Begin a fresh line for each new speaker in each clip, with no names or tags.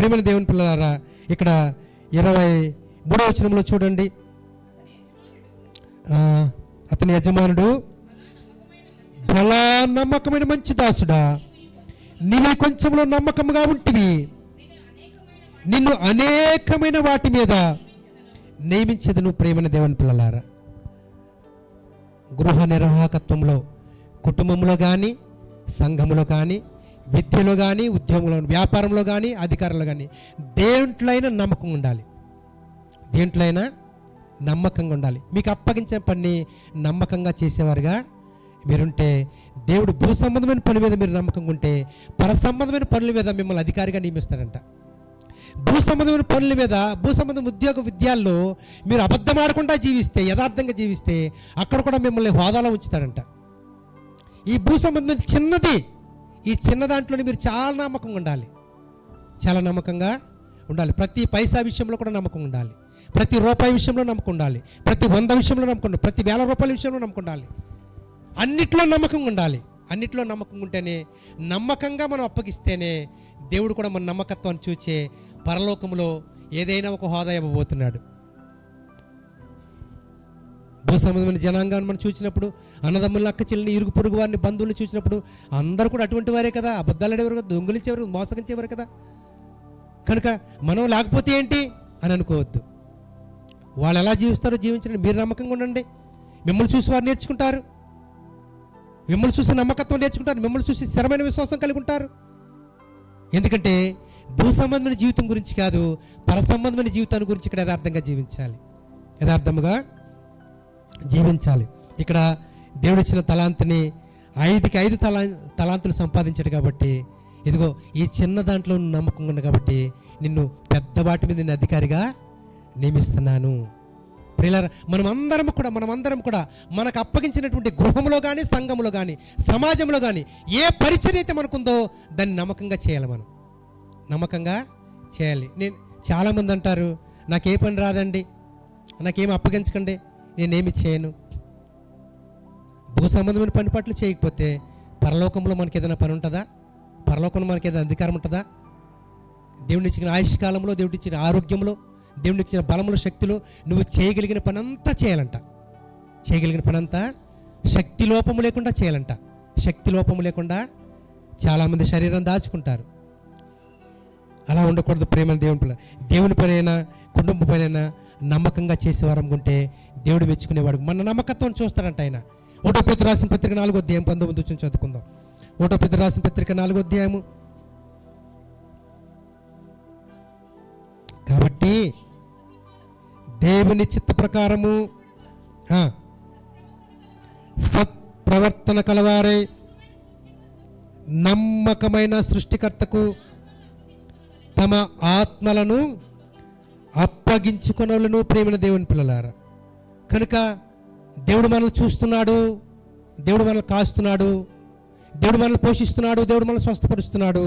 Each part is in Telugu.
ప్రేమైన దేవుని పిల్లలారా, ఇక్కడ 23వ వచనంలో చూడండి, అతని యజమానుడు, బలా నమ్మకమైన మంచి దాసుడా, నీవు కొంచెంలో నమ్మకంగా ఉంటివి, నిన్ను అనేకమైన వాటి మీద నియమించదును. ప్రేమైన దేవుని పిల్లలారా, గృహ నిర్వాహకత్వంలో, కుటుంబంలో కానీ, సంఘంలో కానీ, విద్యలో కానీ, ఉద్యోగంలో, వ్యాపారంలో కానీ, అధికారంలో కానీ, దేంట్లో అయినా నమ్మకం ఉండాలి. దేంట్లో అయినా నమ్మకంగా ఉండాలి. మీకు అప్పగించిన పని నమ్మకంగా చేసేవారుగా మీరుంటే, దేవుడు భూ సంబంధమైన పని మీద మీరు నమ్మకంగా ఉంటే, పర సంబంధమైన పనుల మీద మిమ్మల్ని అధికారిగా నియమిస్తాడంట. భూ సంబంధమైన పనుల మీద, భూ సంబంధం ఉద్యోగ విద్యాల్లో మీరు అబద్ధం ఆడకుండా జీవిస్తే, యథార్థంగా జీవిస్తే, అక్కడ కూడా మిమ్మల్ని హోదాలో ఉంచుతాడంట. ఈ భూ సంబంధమైన చిన్నది, ఈ చిన్న దాంట్లోనే మీరు చాలా నమ్మకంగా ఉండాలి. చాలా నమ్మకంగా ఉండాలి. ప్రతి పైసా విషయంలో కూడా నమ్మకం ఉండాలి. ప్రతి రూపాయి విషయంలో నమ్మకం ఉండాలి. ప్రతి 100 విషయంలో నమ్మకం ఉండాలి. ప్రతి 1000 రూపాయల విషయంలో నమ్మకం ఉండాలి. అన్నిట్లో నమ్మకంగా ఉండాలి. అన్నిట్లో నమ్మకంగా ఉంటేనే, నమ్మకంగా మనం అప్పగిస్తేనే దేవుడు కూడా మన నమ్మకత్వాన్ని చూచే పరలోకంలో ఏదైనా ఒక హోదా ఇవ్వబోతున్నాడు. భూ సంబంధమైన జనాంగాన్ని మనం చూసినప్పుడు, అన్నదమ్ములను, అక్క చెల్లిని, ఇరుగు పొరుగు వారిని, బంధువులను చూసినప్పుడు అందరూ కూడా అటువంటి వారే కదా, అబద్ధాలు ఆడేవారు కదా, దొంగిలించేవారు, మోసగించేవారు కదా. కనుక మనం లేకపోతే ఏంటి అని అనుకోవద్దు. వాళ్ళు ఎలా జీవిస్తారో జీవించండి, మీరు నమ్మకంగా ఉండండి. మిమ్మల్ని చూసి వారు నేర్చుకుంటారు, మిమ్మల్ని చూసి నమ్మకత్వం నేర్చుకుంటారు, మిమ్మల్ని చూసి స్థిరమైన విశ్వాసం కలిగి ఉంటారు. ఎందుకంటే భూ సంబంధమైన జీవితం గురించి కాదు, పర సంబంధమైన జీవితాన్ని గురించి ఇక్కడ యథార్థంగా జీవించాలి. యథార్థముగా జీవించాలి. ఇక్కడ దేవుడు ఇచ్చిన తలాంతుని 5కి 5 తలాంతులు సంపాదించాడు కాబట్టి, ఇదిగో ఈ చిన్న దాంట్లో నమ్మకంగా ఉంది కాబట్టి నిన్ను పెద్ద వాటి మీద నేను అధికారిగా నియమిస్తున్నాను. ప్రియులారా, మనమందరం కూడా మనకు అప్పగించినటువంటి గృహంలో కానీ, సంఘంలో కానీ, సమాజంలో కానీ ఏ పరిచర్య అయితే మనకుందో దాన్ని నమ్మకంగా చేయాలి. మనం నమ్మకంగా చేయాలి. నేను చాలామంది అంటారు, నాకే పని రాదండి, నాకేమి అప్పగించకండి, నేనేమి చేయను. భూ సంబంధమైన పని పట్లు చేయకపోతే పరలోకంలో మనకి ఏదైనా పని ఉంటుందా? పరలోకంలో మనకి ఏదైనా అధికారం ఉంటుందా? దేవుని ఇచ్చిన ఆయుష్ కాలంలో, దేవుడి ఇచ్చిన ఆరోగ్యంలో, దేవుని ఇచ్చిన బలముల శక్తిలో నువ్వు చేయగలిగిన పని అంతా చేయాలంట. చేయగలిగిన పని అంతా శక్తి లోపము లేకుండా చేయాలంట. శక్తి లోపము లేకుండా చాలామంది శరీరం దాచుకుంటారు. అలా ఉండకూడదు. ప్రేమ దేవుని పనైనా, కుటుంబ పనైనా నమ్మకంగా చేసేవారం ఉంటే దేవుడు మెచ్చుకునేవాడు. మన నమ్మకత్వం చూస్తాడంట ఆయన. 1 పేతురు రాసిన పత్రిక 4వ అధ్యాయం 19 నుంచి చదువుకుందాం. 1 పేతురు రాసిన పత్రిక 4వ అధ్యాయము. కాబట్టి దేవుని చిత్త ప్రకారము సత్ప్రవర్తన కలవారై నమ్మకమైన సృష్టికర్తకు తమ ఆత్మలను అప్పగించుకొనలను. ప్రేమైన దేవుని పిల్లలారా, కనుక దేవుడు మనల్ని చూస్తున్నాడు, దేవుడు మనల్ని కాస్తున్నాడు, దేవుడు మనల్ని పోషిస్తున్నాడు, దేవుడు మనల్ని స్వస్థపరుస్తున్నాడు.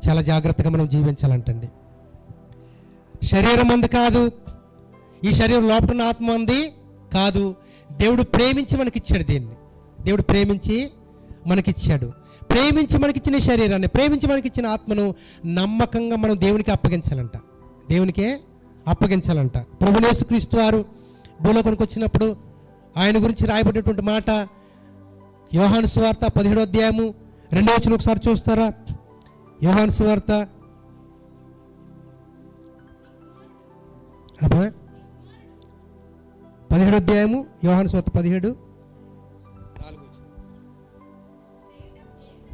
చాలా జాగ్రత్తగా మనం జీవించాలంటండి. శరీరం అంది కాదు, ఈ శరీరం లోపల ఉన్న ఆత్మ అంది కాదు. దేవుడు ప్రేమించి మనకిచ్చాడు. దీన్ని దేవుడు ప్రేమించి మనకిచ్చాడు. ప్రేమించి మనకిచ్చిన శరీరాన్ని, ప్రేమించి మనకిచ్చిన ఆత్మను నమ్మకంగా మనం దేవునికి అప్పగించాలంట. దేవునికే అప్పగించాలంట. ప్రభువు యేసుక్రీస్తు వారు భూలోకానికి వచ్చినప్పుడు ఆయన గురించి రాయబడినటువంటి మాట యోహాను సువార్త 17వ అధ్యాయము 2వ వచనం ఒకసారి చూస్తారా? యోహాను సువార్త 17వ అధ్యాయము, యోహాను సువార్త 17:4.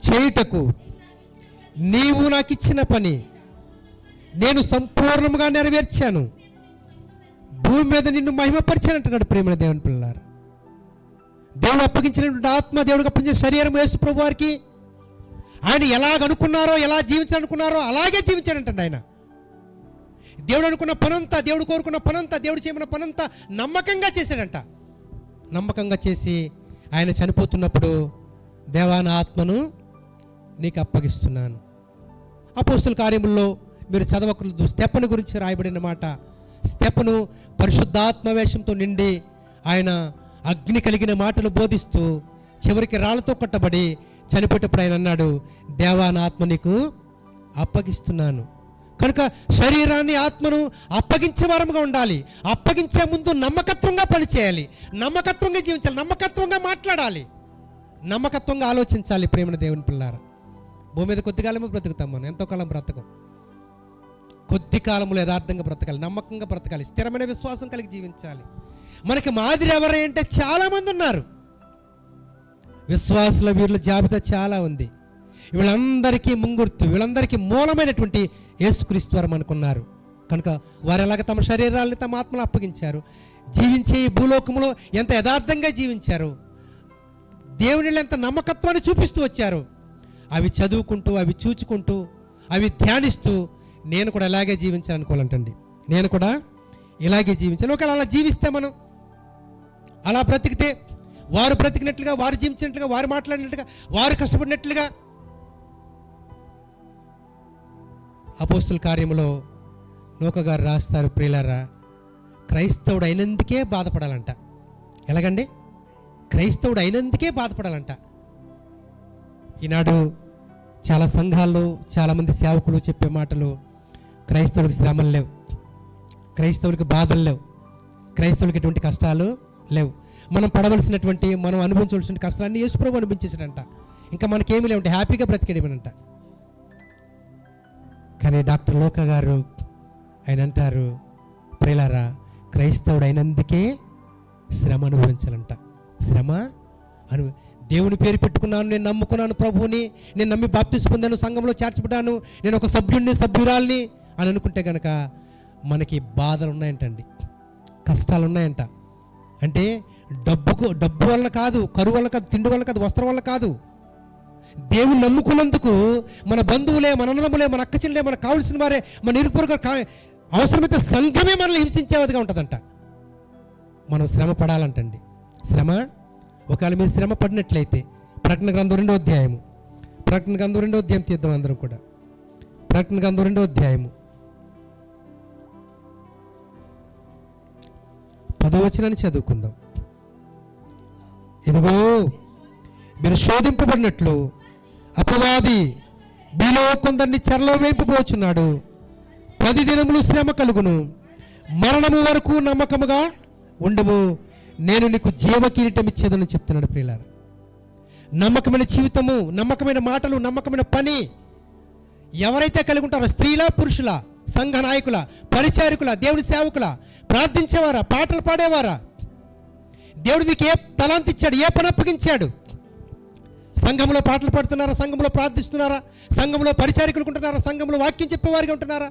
చేయుటకు నీవు నాకు ఇచ్చిన పని నేను సంపూర్ణంగా నెరవేర్చాను, భూమి మీద నిన్ను మహిమపరిచాను అంటున్నాడు. ప్రేమ దేవుని పిల్లలారా, దేవుడు అప్పగించినటువంటి ఆత్మ, దేవుడికి అప్పగించిన శరీరం యేసు ప్రభు వారికి ఆయన ఎలాగనుకున్నారో, ఎలా జీవించాలనుకున్నారో అలాగే జీవించాడంటండి. ఆయన దేవుడు అనుకున్న పనంతా, దేవుడు కోరుకున్న పనంతా, దేవుడు చేయమన్న పనంతా నమ్మకంగా చేశాడంట. నమ్మకంగా చేసి ఆయన చనిపోతున్నప్పుడు, దేవా నా ఆత్మను నీకు అప్పగిస్తున్నాను. అపోస్తుల కార్యముల్లో మీరు చదవకూడదు, స్టెఫను గురించి రాయబడిన మాట. స్టెఫను పరిశుద్ధాత్మవేశంతో నిండి ఆయన అగ్ని కలిగిన మాటలు బోధిస్తూ చివరికి రాళ్లతో కొట్టబడి చనిపోయేటప్పుడు ఆయన అన్నాడు, దేవా నా ఆత్మ నీకు అప్పగిస్తున్నాను. కనుక శరీరాన్ని ఆత్మను అప్పగించే వారముగా ఉండాలి. అప్పగించే ముందు నమ్మకత్వంగా పనిచేయాలి, నమ్మకత్వంగా జీవించాలి, నమ్మకత్వంగా మాట్లాడాలి, నమ్మకత్వంగా ఆలోచించాలి. ప్రేమన దేవుని పిల్లారా, భూమి మీద కొద్ది కాలమే బ్రతుకుతాం మనం, ఎంతో కాలం బ్రతకం. కొద్ది కాలంలో యథార్థంగా బ్రతకాలి, నమ్మకంగా బ్రతకాలి, స్థిరమైన విశ్వాసం కలిగి జీవించాలి. మనకి మాదిరి ఎవరు అంటే చాలామంది ఉన్నారు. విశ్వాసుల వీరుల జాబితా చాలా ఉంది. వీళ్ళందరికీ ముంగుర్తు, వీళ్ళందరికీ మూలమైనటువంటి యేసుక్రీస్తు వారు మనకున్నారు. కనుక వారు ఎలాగ తమ శరీరాలని తమ ఆత్మను అప్పగించారు, జీవించే ఈ భూలోకంలో ఎంత యథార్థంగా జీవించారు, దేవుని ఎంత నమ్మకత్వాన్ని చూపిస్తూ వచ్చారు. అవి చదువుకుంటూ, అవి చూచుకుంటూ, అవి ధ్యానిస్తూ నేను కూడా ఇలాగే జీవించాలనుకోవాలంటండి. నేను కూడా ఇలాగే జీవించాలి. ఒకవేళ అలా జీవిస్తే, మనం అలా బ్రతికితే, వారు బ్రతికినట్లుగా, వారు జీవించినట్లుగా, వారు మాట్లాడినట్లుగా, వారు కష్టపడినట్లుగా, అపోస్తుల కార్యములో లోక గారు రాస్తారు, ప్రియులారా, క్రైస్తవుడు అయినందుకే బాధపడాలంట. ఎలాగండి? క్రైస్తవుడు అయినందుకే బాధపడాలంట. ఈనాడు చాలా సంఘాల్లో చాలామంది సేవకులు చెప్పే మాటలు, క్రైస్తవుడికి శ్రమలు లేవు, క్రైస్తవుడికి బాధలు లేవు, క్రైస్తవుడికి ఎటువంటి కష్టాలు లేవు, మనం పడవలసినటువంటి, మనం అనుభవించవలసిన కష్టాలన్నీ యేసుప్రభువు అనుభవించేసాడంట. ఇంకా మనకేమీ లేవంటే హ్యాపీగా బ్రతికేయమనంట. కానీ డాక్టర్ లోక గారు ఆయన అంటారు, ప్రియులారా, క్రైస్తవుడు అయినందుకే శ్రమ అనుభవించాలంట. శ్రమ దేవుని పేరు పెట్టుకున్నాను, నేను నమ్ముకున్నాను ప్రభువుని, నేను నమ్మి బాప్తిస్మం పొందాను, సంఘంలో చేర్చబడ్డాను, నేను ఒక సభ్యుడిని, సభ్యురాల్ని అని అనుకుంటే కనుక మనకి బాధలు ఉన్నాయంటండి, కష్టాలు ఉన్నాయంట. అంటే డబ్బు వల్ల కాదు, కరువు వల్ల కాదు, తిండి వల్ల కాదు, వస్త్రం వల్ల కాదు. దేవుని నమ్ముకున్నందుకు మన బంధువులే, మన అన్నదమ్ములే, మన అక్క చెల్లెలే, మనకు కావలసిన వారే, మన ఇరుపురుగా అవసరమైతే సంఘమే మనల్ని హింసించేదిగా ఉంటుందంట. మనం శ్రమ పడాలంటండి. శ్రమ, ఒకవేళ మీరు శ్రమ పడినట్లయితే, ప్రకటన గ్రంథం 2వ అధ్యాయము, ప్రకటన గ్రంథం 2వ అధ్యాయం తీద్దాం అందరం కూడా. ప్రకటన గ్రంథం 2వ అధ్యాయము 10వ వచనాన్ని చదువుకుందాం. ఇదిగో మీరు శోధింపబడినట్లు అపవాది మీలో కొందరిని చెరలో వేయింపబోచున్నాడు. 10 దినములు శ్రమ కలుగును, మరణము వరకు నమ్మకముగా ఉండము, నేను నీకు జీవ కిరీటం ఇచ్చేదని చెప్తున్నాడు. ప్రియులారా, నమ్మకమైన జీవితము, నమ్మకమైన మాటలు, నమ్మకమైన పని ఎవరైతే కలిగి ఉంటారో, స్త్రీల, పురుషుల, సంఘ నాయకుల, పరిచారికుల, దేవుని సేవకుల, ప్రార్థించేవారా, పాటలు పాడేవారా, దేవుడు మీకు ఏ తలాంతి ఇచ్చాడు, ఏ పని అప్పగించాడు? సంఘంలో పాటలు పాడుతున్నారా? సంఘంలో ప్రార్థిస్తున్నారా? సంఘంలో పరిచారికులు ఉంటున్నారా? సంఘంలో వాక్యం చెప్పేవారిగా ఉంటున్నారా?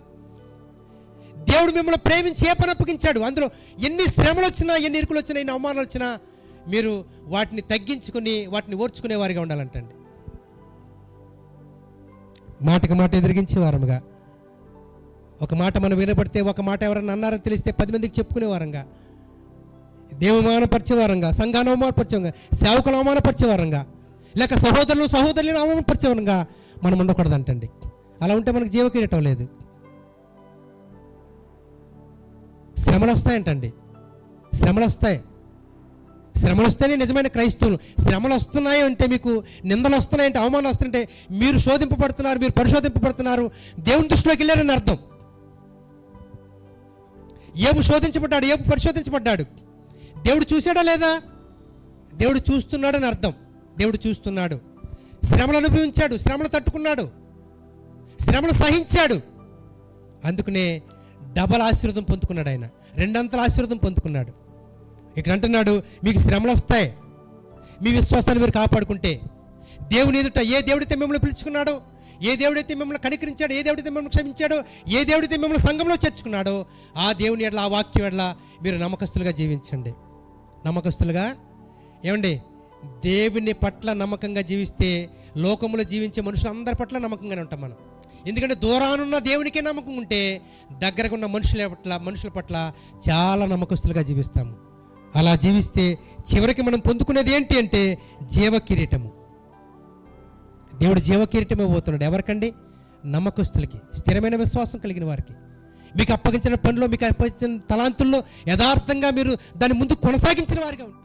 దేవుడు మిమ్మల్ని ప్రేమించి ఏ పని అప్పగించాడు? అందులో ఎన్ని శ్రమలు వచ్చినా, ఎన్ని ఇరుకులు వచ్చినా, ఎన్ని అవమానాలు వచ్చినా మీరు వాటిని తగ్గించుకుని, వాటిని ఓర్చుకునే వారిగా ఉండాలంటండి. మాటకి మాట ఎదిరించే వారముగా, ఒక మాట మనం వినబడితే, ఒక మాట ఎవరన్నా అన్నారని తెలిస్తే 10 మందికి చెప్పుకునే వారంగా, దేవుని అవమానపరిచే వారంగా, సంఘాన్ని అవమానపరిచే వారంగా, సేవకులు అవమానపరిచే వారంగా, లేక సహోదరులను అవమానపరిచే వారంగా మనం ఉండకూడదంటండి. అలా ఉంటే మనకు జీవ కిరీటం లేదు. శ్రమలు వస్తాయంటండి, శ్రమలు వస్తాయి. శ్రమలు వస్తేనే నిజమైన క్రైస్తవులు. శ్రమలు వస్తున్నాయి అంటే, మీకు నిందలు వస్తున్నాయంటే, అవమానాలు వస్తుంటే మీరు శోధింపబడుతున్నారు, మీరు పరిశోధింపబడుతున్నారు, దేవుని దృష్టిలోకి వెళ్ళారని అర్థం. ఏబు శోధించబడ్డాడు, ఏబు పరిశోధించబడ్డాడు. దేవుడు చూశాడా లేదా? దేవుడు చూస్తున్నాడని అర్థం. దేవుడు చూస్తున్నాడు. శ్రమలు అనుభవించాడు, శ్రమలు తట్టుకున్నాడు, శ్రమలు సహించాడు. అందుకనే డబల్ ఆశీర్వాదం పొందుకున్నాడు. ఆయన 2 అంతల ఆశీర్వాదం పొందుకున్నాడు. ఇక్కడ అంటున్నాడు, మీకు శ్రమలు వస్తాయి, మీ విశ్వాసాన్ని మీరు కాపాడుకుంటే. దేవుని ఎదుట ఏ దేవుడైతే మిమ్మల్ని పిలుచుకున్నాడో, ఏ దేవుడైతే మిమ్మల్ని కనికరించాడో, ఏ దేవుడైతే మిమ్మల్ని క్షమించాడో, ఏ దేవుడైతే మిమ్మల్ని సంఘంలో చేర్చుకున్నాడో, ఆ దేవుని ఎడల, ఆ వాక్యం ఎడల మీరు నమ్మకస్తులుగా జీవించండి. నమ్మకస్తులుగా ఏమండి? దేవుని పట్ల నమ్మకంగా జీవిస్తే లోకంలో జీవించే మనుషులందరి పట్ల నమ్మకంగానే ఉంటాం మనం. ఎందుకంటే దూరానున్న దేవునికే నమ్మకం ఉంటే, దగ్గరకు ఉన్న మనుషుల పట్ల చాలా నమ్మకస్తులుగా జీవిస్తాము. అలా జీవిస్తే చివరికి మనం పొందుకునేది ఏంటి అంటే జీవ కిరీటము. దేవుడు జీవ కిరీటం ఇవ్వబోతున్నాడు. ఎవరికండి? నమ్మకస్తులకి, స్థిరమైన విశ్వాసం కలిగిన వారికి. మీకు అప్పగించిన పనిలో, మీకు అప్పగించిన తలాంతుల్లో యథార్థంగా మీరు దాన్ని ముందు కొనసాగించిన వారిగా ఉంటారు.